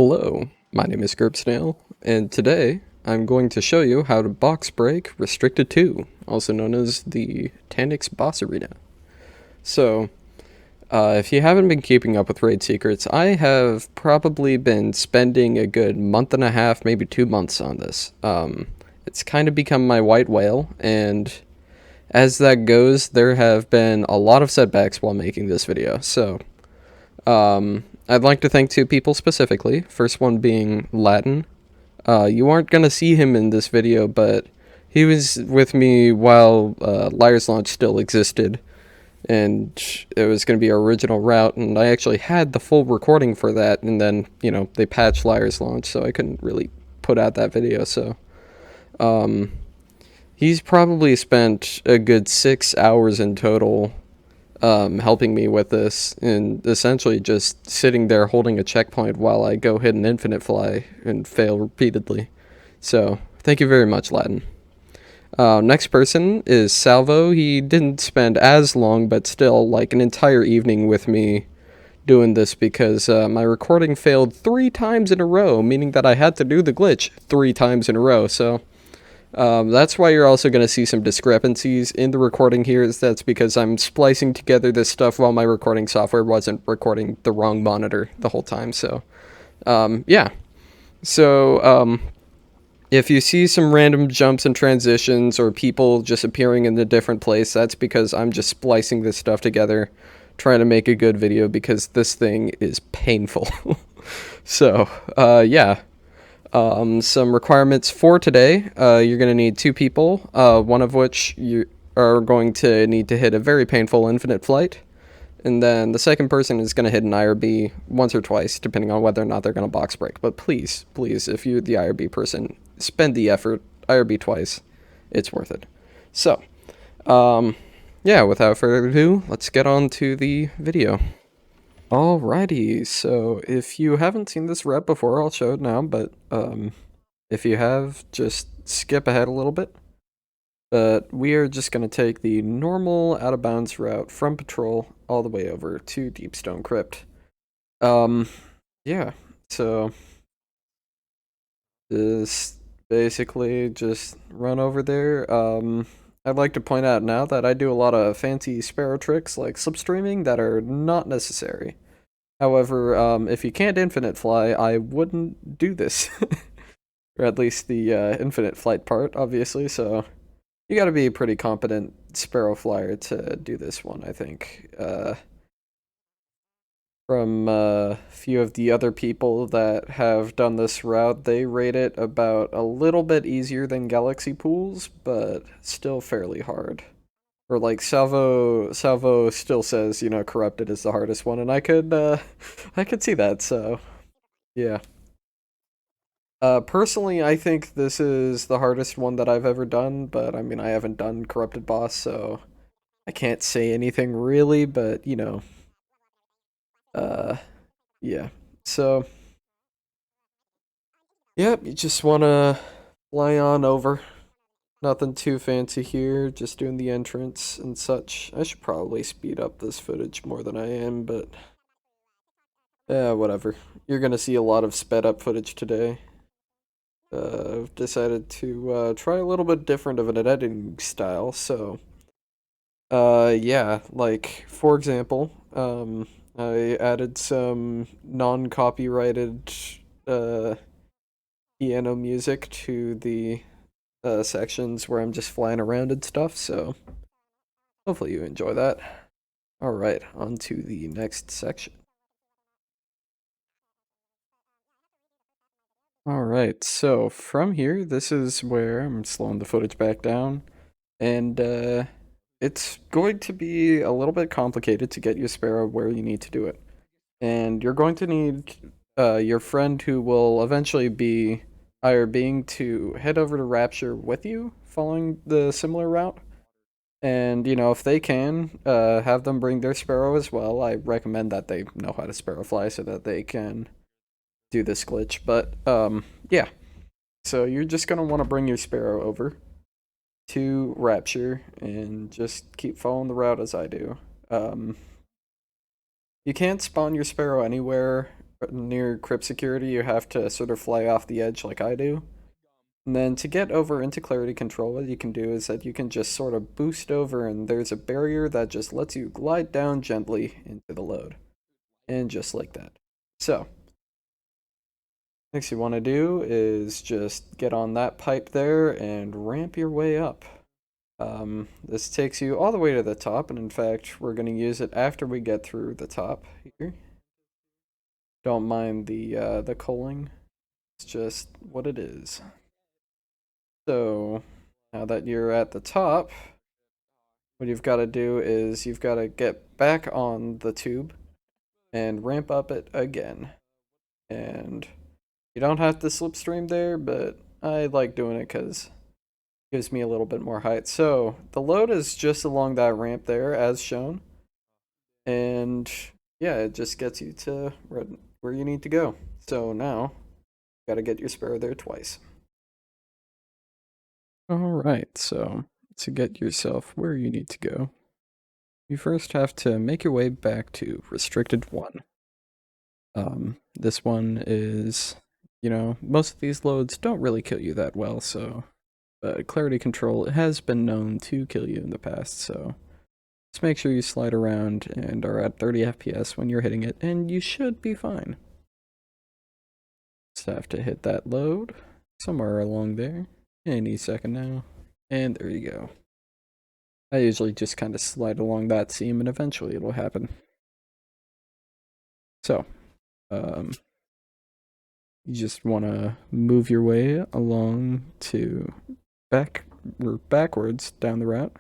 Hello, my name is Snail, and today I'm going to show you how to box break Restricted 2, also known as the Taniks Boss Arena. So, if you haven't been keeping up with Raid Secrets, I have probably been spending a good month and a half, maybe 2 months on this. It's kind of become my white whale, and as that goes, there have been a lot of setbacks while making this video, so I'd like to thank two people specifically. First one being Latin. You aren't going to see him in this video, but he was with me while Liar's Launch still existed, and it was going to be our original route, and I actually had the full recording for that, and then, they patched Liar's Launch, so I couldn't really put out that video, so, he's probably spent a good 6 hours in total helping me with this, and essentially just sitting there holding a checkpoint while I go hit an infinite fly and fail repeatedly. So, thank you very much, Latin. Next person is Salvo. He didn't spend as long, but still, like an entire evening with me doing this because my recording failed 3 times in a row, meaning that I had to do the glitch 3 times in a row, so that's why you're also going to see some discrepancies in the recording here. That's because I'm splicing together this stuff while my recording software wasn't recording the wrong monitor the whole time. So, yeah. So, if you see some random jumps and transitions or people just appearing in a different place, that's because I'm just splicing this stuff together, trying to make a good video because this thing is painful. So, yeah. Some requirements for today. You're going to need 2 people, one of which you are going to need to hit a very painful infinite flight. And then the second person is going to hit an IRB once or twice, depending on whether or not they're going to box break. But please, if you're the IRB person, spend the effort. IRB twice. It's worth it. So, yeah, without further ado, let's get on to the video. Alrighty, so if you haven't seen this rep before, I'll show it now, but if you have, just skip ahead a little bit. But we are just going to take the normal out-of-bounds route from Patrol all the way over to Deep Stone Crypt. Yeah, so just basically just run over there. I'd like to point out now that I do a lot of fancy Sparrow tricks like slipstreaming that are not necessary. However, if you can't infinite fly, I wouldn't do this. Or at least the infinite flight part, obviously, so you gotta be a pretty competent Sparrow flyer to do this one, I think. From a few of the other people that have done this route, they rate it about a little bit easier than Galaxy Pools, but still fairly hard. Or like Salvo still says, Corrupted is the hardest one, and I could see that, so yeah. Personally, I think this is the hardest one that I've ever done, but I mean, I haven't done Corrupted Boss, so I can't say anything really, but uh, yeah. So, yep, you just wanna fly on over. Nothing too fancy here, just doing the entrance and such. I should probably speed up this footage more than I am, but whatever. You're gonna see a lot of sped up footage today. I've decided to try a little bit different of an editing style, so yeah, like for example, I added some non-copyrighted piano music to the sections where I'm just flying around and stuff, so hopefully you enjoy that. Alright, on to the next section. Alright, so from here, this is where I'm slowing the footage back down, and it's going to be a little bit complicated to get your Sparrow where you need to do it. And you're going to need your friend who will eventually be IRBing to head over to Rapture with you, following the similar route. And, if they can, have them bring their Sparrow as well. I recommend that they know how to Sparrow fly so that they can do this glitch. But, yeah. So you're just going to want to bring your Sparrow over to Rapture and just keep following the route as I do. You can't spawn your Sparrow anywhere near crypt security, you have to sort of fly off the edge like I do. And then to get over into clarity control, what you can do is that you can just sort of boost over, and there's a barrier that just lets you glide down gently into the load. And just like that. So, next you want to do is just get on that pipe there and ramp your way up. This takes you all the way to the top, and in fact, we're going to use it after we get through the top here. Don't mind the culling. It's just what it is. So, now that you're at the top, what you've got to do is you've got to get back on the tube and ramp up it again. And you don't have to slipstream there, but I like doing it because it gives me a little bit more height. So the load is just along that ramp there as shown. And yeah, it just gets you to where you need to go. So now, you gotta get your Sparrow there twice. Alright, so to get yourself where you need to go, you first have to make your way back to Restricted 1. This one is, most of these loads don't really kill you that well, so clarity control has been known to kill you in the past, so just make sure you slide around and are at 30 FPS when you're hitting it, and you should be fine. Just have to hit that load somewhere along there, any second now, and there you go. I usually just kind of slide along that seam and eventually it'll happen. So, you just want to move your way along to backwards down the route,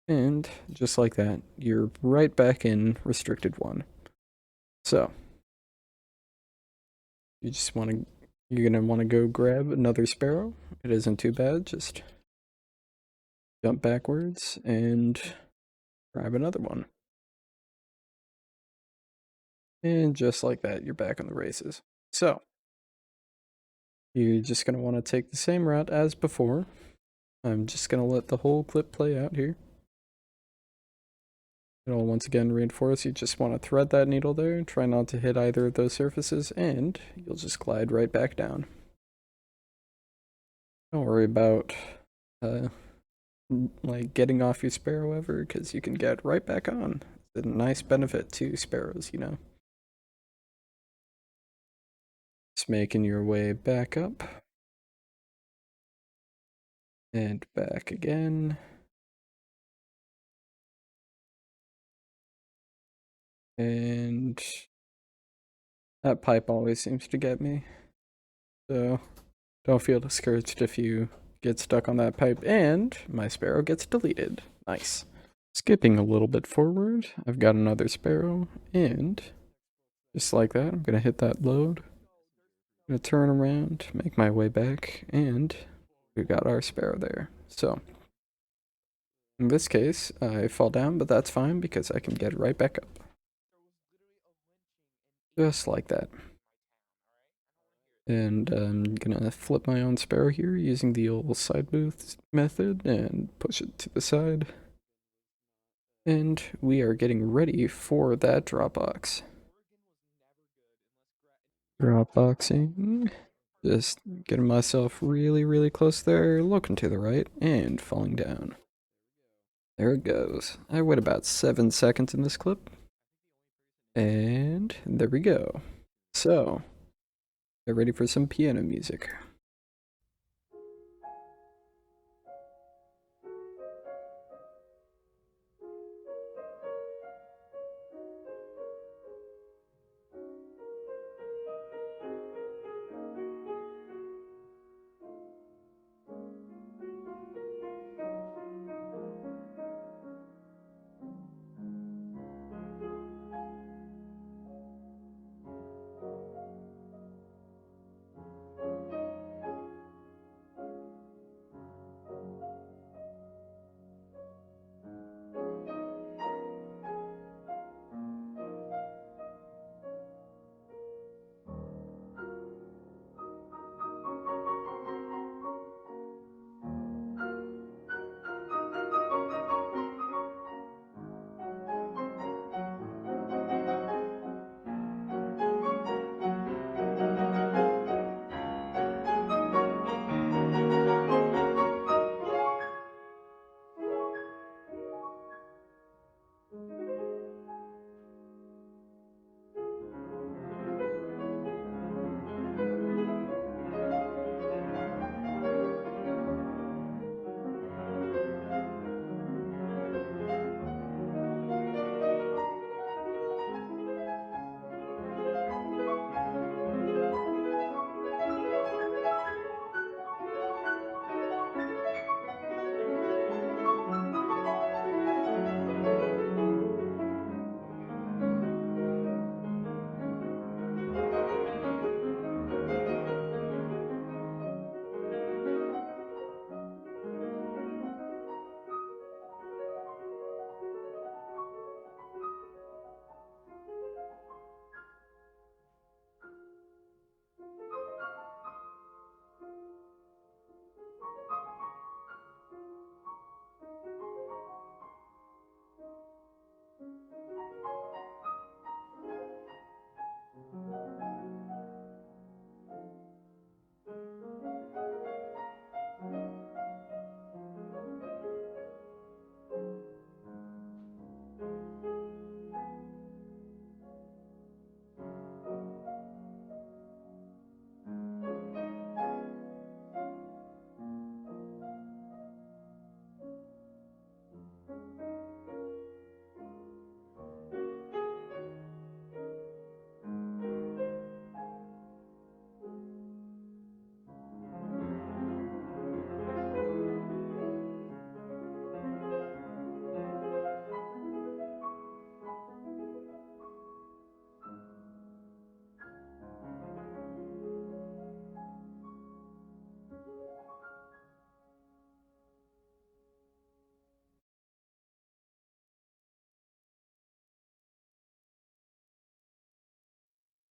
and just like that, you're right back in Restricted 1. So, you're gonna want to go grab another Sparrow. It isn't too bad, just jump backwards and grab another one. And just like that, you're back on the races. So, you're just going to want to take the same route as before. I'm just going to let the whole clip play out here. It'll once again reinforce, you just want to thread that needle there, try not to hit either of those surfaces, and you'll just glide right back down. Don't worry about like getting off your Sparrow ever, because you can get right back on. It's a nice benefit to Sparrows, Just making your way back up. And back again. And that pipe always seems to get me. So don't feel discouraged if you get stuck on that pipe. And my Sparrow gets deleted. Nice. Skipping a little bit forward, I've got another Sparrow. And just like that, I'm going to hit that load. I'm going to turn around, make my way back. And we got our Sparrow there. So in this case, I fall down, but that's fine because I can get right back up. Just like that. And I'm gonna flip my own Sparrow here using the old side booth method and push it to the side. And we are getting ready for that Dropbox. Dropboxing. Just getting myself really, really close there, looking to the right, and falling down. There it goes. I wait about 7 seconds in this clip. And there we go. So, get ready for some piano music.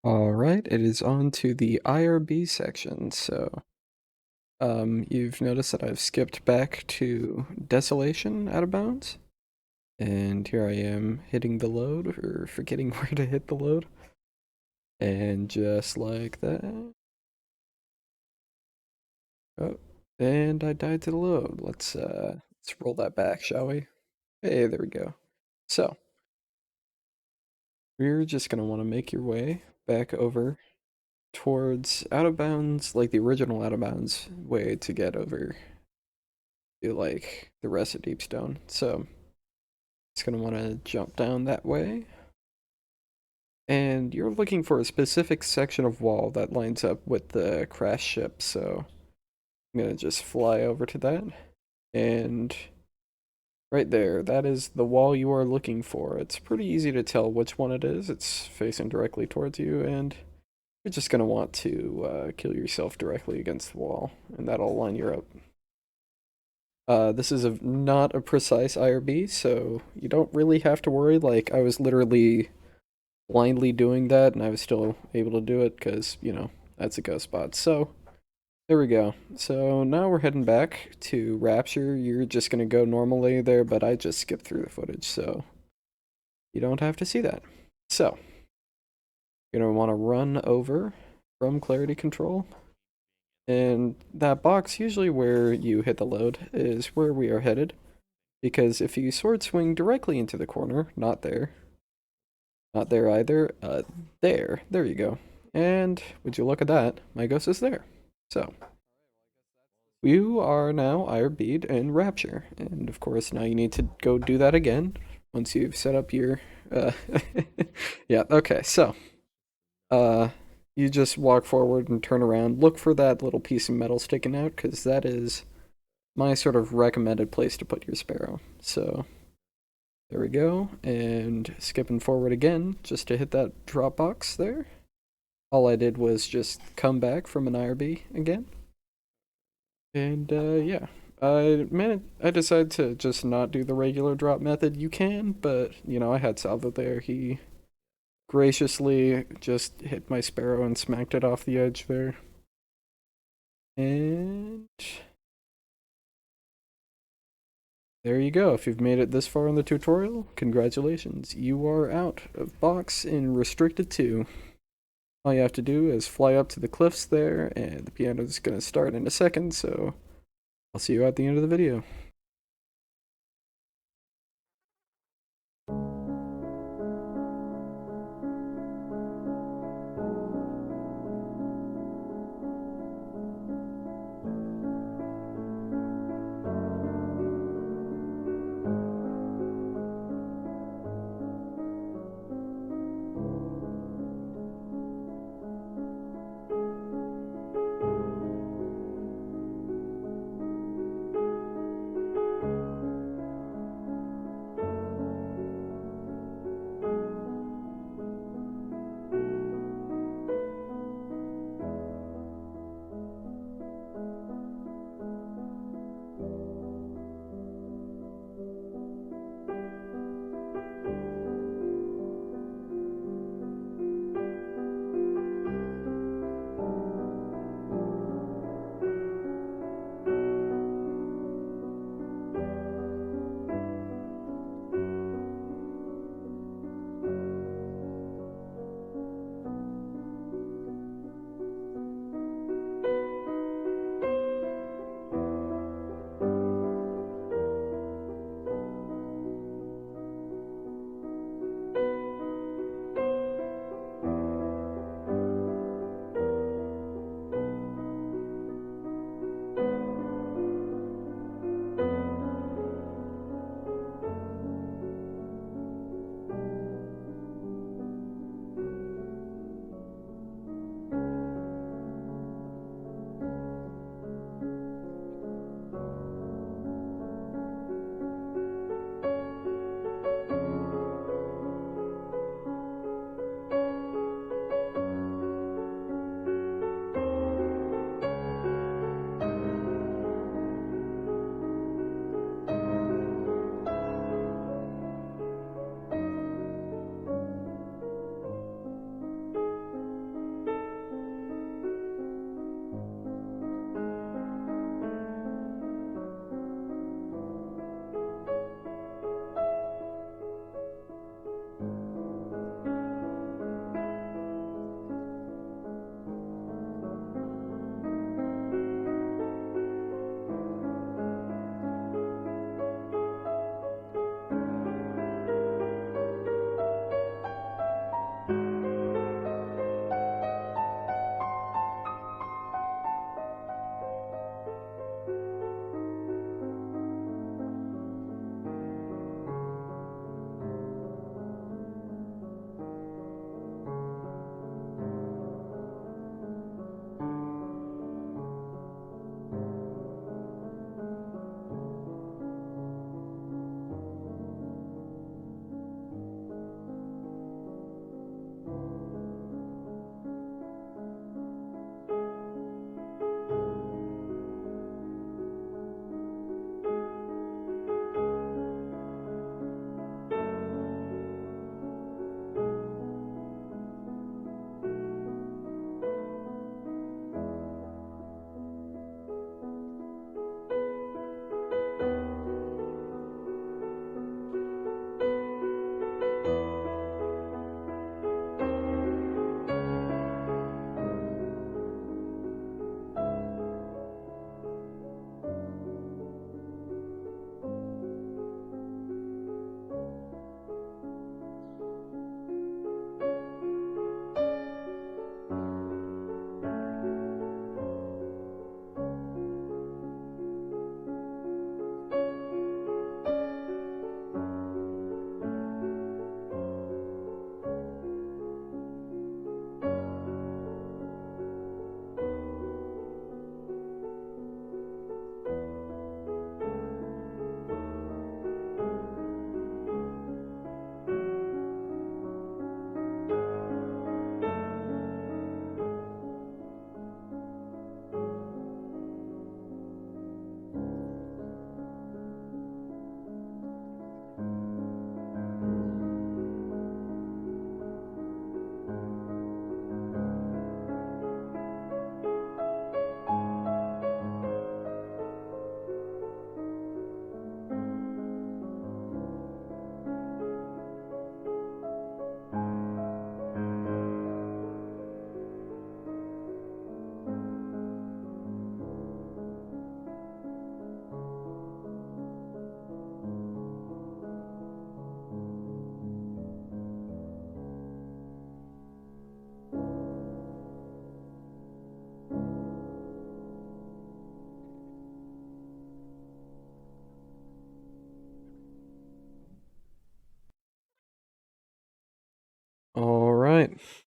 Alright, it is on to the IRB section, so you've noticed that I've skipped back to Desolation out of bounds, and here I am hitting the load, or forgetting where to hit the load, and just like that, oh, and I died to the load. Let's roll that back, shall we? Hey, there we go. So, you're just gonna want to make your way back over towards out of bounds, like the original out of bounds way to get over to like the rest of Deepstone. So it's gonna want to jump down that way, and you're looking for a specific section of wall that lines up with the crash ship. So I'm gonna just fly over to that, and right there, that is the wall you are looking for. It's pretty easy to tell which one it is. It's facing directly towards you, and you're just going to want to kill yourself directly against the wall, and that'll line you up. This is not a precise IRB, so you don't really have to worry. Like, I was literally blindly doing that, and I was still able to do it, because, you know, that's a ghost spot. So, there we go. So, now we're heading back to Rapture. You're just going to go normally there, but I just skipped through the footage, so you don't have to see that. So, you're going to want to run over from Clarity Control. And that box, usually where you hit the load, is where we are headed. Because if you sword swing directly into the corner, not there either, there you go. And would you look at that, my ghost is there. So, you are now IRB'd in Rapture. And of course, now you need to go do that again once you've set up your, yeah, okay, so, you just walk forward and turn around, look for that little piece of metal sticking out, because that is my sort of recommended place to put your Sparrow. So there we go, and skipping forward again, just to hit that drop box there. All I did was just come back from an IRB again. And yeah, I decided to just not do the regular drop method. You can, but you know, I had Salvo there. He graciously just hit my Sparrow and smacked it off the edge there. And there you go. If you've made it this far in the tutorial, congratulations. You are out of box in Restricted 2. All you have to do is fly up to the cliffs there, and the piano is going to start in a second, so I'll see you at the end of the video.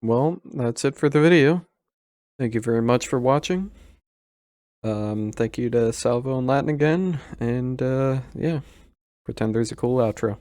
well, that's it for the video. Thank you very much for watching. Thank you to Salvo and Latin again, and yeah, pretend there's a cool outro.